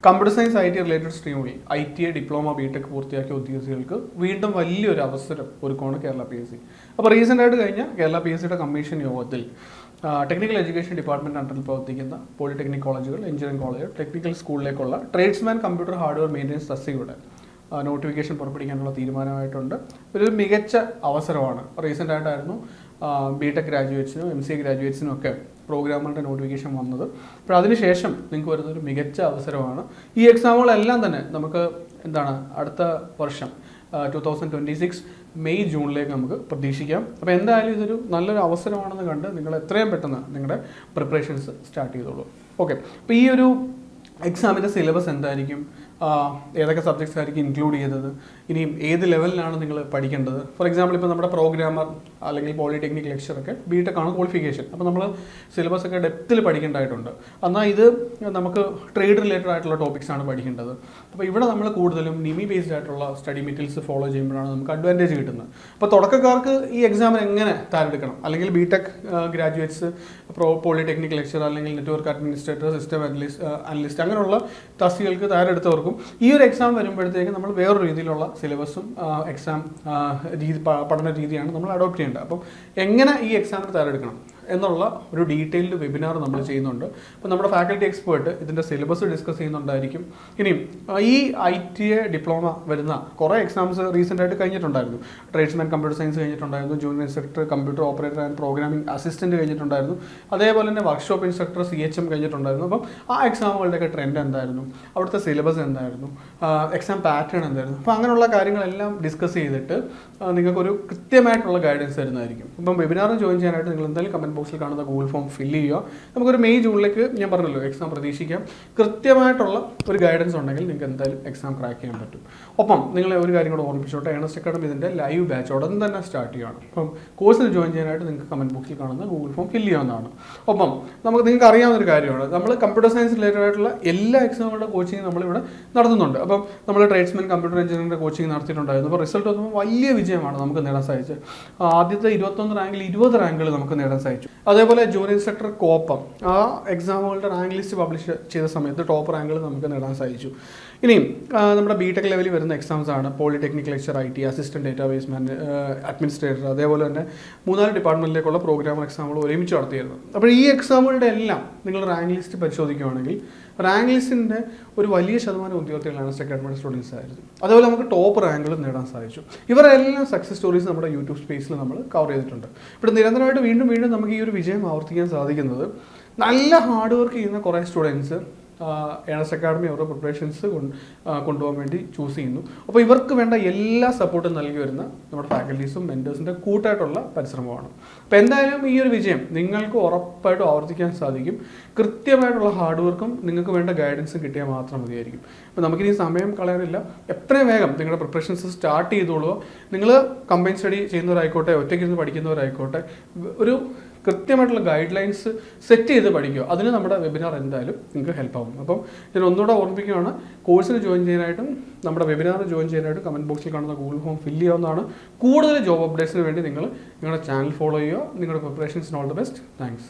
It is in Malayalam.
Computer science I T related സ്ട്രീമുകളിൽ ITA ഡിപ്ലോമ ബിടെക് പൂർത്തിയാക്കിയ ഉദ്യോഗാർത്ഥികൾക്ക് വീണ്ടും വലിയൊരു അവസരം ഒരുക്കുകയാണ് കേരള PSC. അപ്പോൾ റീസെൻ്റായിട്ട് കഴിഞ്ഞ കേരള PSCയുടെ കമ്മീഷൻ യോഗത്തിൽ ടെക്നിക്കൽ എഡ്യൂക്കേഷൻ ഡിപ്പാർട്ട്മെൻറ്റ് അണ്ടറിൽ പ്രവർത്തിക്കുന്ന പോളിടെക്നിക് കോളേജുകൾ, എഞ്ചിനീയറിംഗ് കോളേജുകൾ, ടെക്നിക്കൽ സ്കൂളിലേക്കുള്ള ട്രേഡ്സ്മാൻ കമ്പ്യൂട്ടർ ഹാർഡ്വെയർ മെയിൻ്റനൻസ് തസ്തികയുടെ നോട്ടിഫിക്കേഷൻ പുറപ്പെടുവിക്കാനുള്ള തീരുമാനമായിട്ടുണ്ട്. ഒരു മികച്ച അവസരമാണ്. റീസെൻ്റായിട്ടായിരുന്നു ബിടെക് ഗ്രാജുവേറ്റ്സിനും MCA ഗ്രാജുവേറ്റ്സിനും ഒക്കെ പ്രോഗ്രാമുകളുടെ നോട്ടിഫിക്കേഷൻ വന്നത്. അപ്പോൾ അതിനുശേഷം നിങ്ങൾക്ക് വരുന്നൊരു മികച്ച അവസരമാണ്. ഈ എക്സാമുകളെല്ലാം തന്നെ നമുക്ക് അടുത്ത വർഷം 2026 മെയ് ജൂണിലേക്ക് നമുക്ക് പ്രതീക്ഷിക്കാം. അപ്പോൾ എന്തായാലും ഇതൊരു നല്ലൊരു അവസരമാണെന്ന് കണ്ട് നിങ്ങൾ എത്രയും പെട്ടെന്ന് നിങ്ങളുടെ പ്രിപ്പറേഷൻസ് സ്റ്റാർട്ട് ചെയ്തോളൂ. ഓക്കെ, അപ്പോൾ ഈ ഒരു എക്സാമിൻ്റെ സിലബസ് എന്തായിരിക്കും, ഏതൊക്കെ സബ്ജക്ട്സ് ആയിരിക്കും ഇൻക്ലൂഡ് ചെയ്തത്, ഇനിയും ഏത് ലെവലിലാണ് നിങ്ങൾ പഠിക്കേണ്ടത്. ഫോർ എക്സാമ്പിൾ ഇപ്പോൾ നമ്മുടെ പ്രോഗ്രാമർ അല്ലെങ്കിൽ പോളിടെക്നിക് ലെക്ചറൊക്കെ ബിടെക് ആണ് ക്വാളിഫിക്കേഷൻ. അപ്പോൾ നമ്മൾ സിലബസ് ഒക്കെ ഡെപ്തിൽ പഠിക്കേണ്ടതായിട്ടുണ്ട്. എന്നാൽ ഇത് നമുക്ക് ട്രേഡ് റിലേറ്റഡ് ആയിട്ടുള്ള ടോപ്പിക്സ് ആണ് പഠിക്കേണ്ടത്. അപ്പോൾ ഇവിടെ നമ്മൾ കൂടുതലും നിമി ബേസ്ഡ് ആയിട്ടുള്ള സ്റ്റഡി മെറ്റീരിയൽസ് ഫോളോ ചെയ്യുമ്പോഴാണ് നമുക്ക് അഡ്വാൻറ്റേജ് കിട്ടുന്നത്. അപ്പോൾ തുടക്കക്കാർക്ക് ഈ എക്സാമിന് എങ്ങനെ തയ്യാറെടുക്കണം, അല്ലെങ്കിൽ ബിടെക് ഗ്രാജുവേറ്റ്സ് പോളിടെക്നിക് ലെക്ചർ അല്ലെങ്കിൽ നെറ്റ്വർക്ക് അഡ്മിനിസ്ട്രേറ്റർ, സിസ്റ്റം അനലിസ്റ്റ് അങ്ങനെയുള്ള തസ്തികൾക്ക് തയ്യാറെടുത്തവർക്കും ഈ ഒരു എക്സാം വരുമ്പോഴത്തേക്ക് നമ്മൾ വേറൊരു രീതിയിലുള്ള സിലബസും എക്സാം പഠന രീതിയാണ് നമ്മൾ അഡോപ്റ്റ് ചെയ്യേണ്ടത്. അപ്പം എങ്ങനെ ഈ എക്സാമിന് തയ്യാറെടുക്കണം എന്നുള്ള ഒരു ഡീറ്റെയിൽഡ് വെബിനാർ നമ്മൾ ചെയ്യുന്നുണ്ട്. അപ്പോൾ നമ്മുടെ ഫാക്കൽറ്റി എക്സ്പേർട്ട് ഇതിൻ്റെ സിലബസ് ഡിസ്കസ് ചെയ്യുന്നുണ്ടായിരിക്കും. ഇനിയും ഈ ITA ഡിപ്ലോമ വരുന്ന കുറേ എക്സാംസ് റീസെൻ്റായിട്ട് കഴിഞ്ഞിട്ടുണ്ടായിരുന്നു. ട്രേഡ്സ്മാൻ കമ്പ്യൂട്ടർ സയൻസ് കഴിഞ്ഞിട്ടുണ്ടായിരുന്നു, junior instructor computer operator and programming assistant കഴിഞ്ഞിട്ടുണ്ടായിരുന്നു, അതേപോലെ തന്നെ വർക്ക്ഷോപ്പ് ഇൻസ്ട്രക്ടർ CHM കഴിഞ്ഞിട്ടുണ്ടായിരുന്നു. അപ്പം ആ എക്സാമുകളുടെയൊക്കെ ട്രെൻഡ് എന്തായിരുന്നു, അവിടുത്തെ സിലബസ് എന്തായിരുന്നു, എക്സാം പാറ്റേൺ എന്തായിരുന്നു, അപ്പോൾ അങ്ങനെയുള്ള കാര്യങ്ങളെല്ലാം ഡിസ്കസ് ചെയ്തിട്ട് നിങ്ങൾക്കൊരു കൃത്യമായിട്ടുള്ള ഗൈഡൻസ് തരുന്നതായിരിക്കും. അപ്പം വെബിനാറിൽ ജോയിൻ ചെയ്യാനായിട്ട് നിങ്ങൾ എന്തായാലും കമൻറ്റ് ബോക്സിൽ കാണുന്ന ഗൂഗിൾ ഫോം ഫില്ല് ചെയ്യുക. നമുക്കൊരു മെയ് ജൂണിലേക്ക് ഞാൻ പറഞ്ഞല്ലോ എക്സാം പ്രതീക്ഷിക്കാം. കൃത്യമായിട്ടുള്ള ഒരു ഗൈഡൻസ് ഉണ്ടെങ്കിൽ നിങ്ങൾക്ക് എന്തായാലും എക്സാം ക്രാക്ക് ചെയ്യാൻ പറ്റും. ഒപ്പം നിങ്ങൾ ഒരു കാര്യം കൂടെ ഓർമ്മിപ്പിച്ചോട്ടെ, ഏണസ്റ്റ് അക്കാഡമി ഇതിൻ്റെ ലൈവ് ബാച്ച് ഉടൻ തന്നെ സ്റ്റാർട്ട് ചെയ്യുകയാണ്. അപ്പം കോഴ്സിൽ ജോയിൻ ചെയ്യാനായിട്ട് നിങ്ങൾക്ക് കമൻറ്റ് ബോക്സിൽ കാണുന്ന ഗൂഗിൾ ഫോം ഫില്ല് ചെയ്യാവുന്നതാണ്. ഒപ്പം നിങ്ങൾക്ക് അറിയാവുന്ന ഒരു കാര്യമാണ്, നമ്മൾ കമ്പ്യൂട്ടർ സയൻസ് റിലേറ്റഡ് ആയിട്ടുള്ള എല്ലാ എക്സാമുകളുടെ കോച്ചിങ് നമ്മളിവിടെ നടത്തുന്നുണ്ട്. അപ്പം നമ്മൾ ട്രേഡ്സ്മാൻ കമ്പ്യൂട്ടർ എഞ്ചിനീയറിംഗിൻ്റെ കോച്ചിങ് നടത്തിയിട്ടുണ്ടായിരുന്നു. അപ്പോൾ റിസൾട്ട് വന്നപ്പോൾ വലിയ വിജയമാണ് നമുക്ക് നേടാൻ സാധിച്ചത്. ആദ്യത്തെ 21 റാങ്കിൽ 20 റാങ്കുകൾ നമുക്ക് നേടാൻ സാധിച്ചു. അതേപോലെ ജൂനിയർ ഇൻസ്ട്രക്ടർ കോപ്പം ആ എക്സാമുകളുടെ റാങ്ക് ലിസ്റ്റ് പബ്ലിഷ് ചെയ്ത സമയത്ത് ടോപ്പ് റാങ്കുകൾ നമുക്ക് നേടാൻ സാധിച്ചു. ഇനിയും നമ്മുടെ ബിടെക് ലെവലിൽ വരുന്ന എക്സാംസ് ആണ് polytechnic lecture, IT assistant database administrator, അതേപോലെ തന്നെ 3-4 ഡിപ്പാർട്ട്മെൻറ്റിലേക്കുള്ള പ്രോഗ്രാമർ എക്സാമുകൾ ഒരുമിച്ച് നടത്തിയിരുന്നു. അപ്പോൾ ഈ എക്സാമുകളുടെ എല്ലാം നിങ്ങൾ റാങ്ക് ലിസ്റ്റ് പരിശോധിക്കുകയാണെങ്കിൽ റാങ്ക് ലിസ്റ്റിൻ്റെ ഒരു വലിയ ശതമാനം ഉദ്യോഗാർത്ഥികളാണ് ഏണസ്റ്റ് അക്കാഡമിയുടെ സ്റ്റുഡൻസ് ആയിരുന്നു. അതുപോലെ നമുക്ക് ടോപ്പ് റാങ്കുകൾ നേടാൻ സാധിച്ചു. ഇവരെല്ലാം സക്സസ് സ്റ്റോറീസ് നമ്മുടെ യൂട്യൂബ് സ്പേസിൽ നമ്മൾ കവർ ചെയ്തിട്ടുണ്ട്. ഇവിടെ നിരന്തരമായിട്ട് വീണ്ടും നമുക്ക് ഈ ഒരു വിജയം ആവർത്തിക്കാൻ സാധിക്കുന്നത് നല്ല ഹാർഡ് വർക്ക് ചെയ്യുന്ന കുറേ സ്റ്റുഡൻസ് ഏണസ്റ്റ് അക്കാഡമി അവരുടെ പ്രിപ്പറേഷൻസ് കൊണ്ടുപോകാൻ വേണ്ടി ചൂസ് ചെയ്യുന്നു. അപ്പോൾ ഇവർക്ക് വേണ്ട എല്ലാ സപ്പോർട്ടും നൽകി വരുന്ന നമ്മുടെ ഫാക്കൽറ്റീസും മെൻറ്റേഴ്സിൻ്റെ കൂട്ടായിട്ടുള്ള പരിശ്രമമാണ്. അപ്പോൾ എന്തായാലും ഈ ഒരു വിജയം നിങ്ങൾക്ക് ഉറപ്പായിട്ടും ആവർത്തിക്കാൻ സാധിക്കും. കൃത്യമായിട്ടുള്ള ഹാർഡ് വർക്കും നിങ്ങൾക്ക് വേണ്ട ഗൈഡൻസും കിട്ടിയാൽ മാത്രം മതിയായിരിക്കും. അപ്പോൾ നമുക്കിനി സമയം കളയാനില്ല, എത്രയും വേഗം നിങ്ങളുടെ പ്രിപ്പറേഷൻസ് സ്റ്റാർട്ട് ചെയ്തോളൂ. നിങ്ങൾ കമ്പൈൻ സ്റ്റഡി ചെയ്യുന്നവരായിക്കോട്ടെ, ഒറ്റയ്ക്കിരുന്ന് പഠിക്കുന്നവരായിക്കോട്ടെ, ഒരു കൃത്യമായിട്ടുള്ള ഗൈഡ് ലൈൻസ് സെറ്റ് ചെയ്ത് പഠിക്കുക. അതിന് നമ്മുടെ വെബിനാർ എന്തായാലും നിങ്ങൾക്ക് ഹെൽപ്പ് ആവും. അപ്പം ഞാൻ ഒന്നുകൂടെ ഓർമ്മിപ്പിക്കുകയാണ്, കോഴ്സിന് ജോയിൻ ചെയ്യാനായിട്ടും നമ്മുടെ വെബിനാറിൽ ജോയിൻ ചെയ്യാനായിട്ടും കമൻറ്റ് ബോക്സിൽ കാണുന്ന ഗൂഗിൾ ഫോം ഫില്ല് ചെയ്യാവുന്നതാണ്. കൂടുതൽ ജോബ് അപ്ഡേറ്റ്സിന് വേണ്ടി നിങ്ങൾ നിങ്ങളുടെ ചാനൽ ഫോളോ ചെയ്യുക. നിങ്ങളുടെ പ്രിപ്പറേഷൻസിന് ഓൾ ദി ബെസ്റ്റ്. താങ്ക്സ്.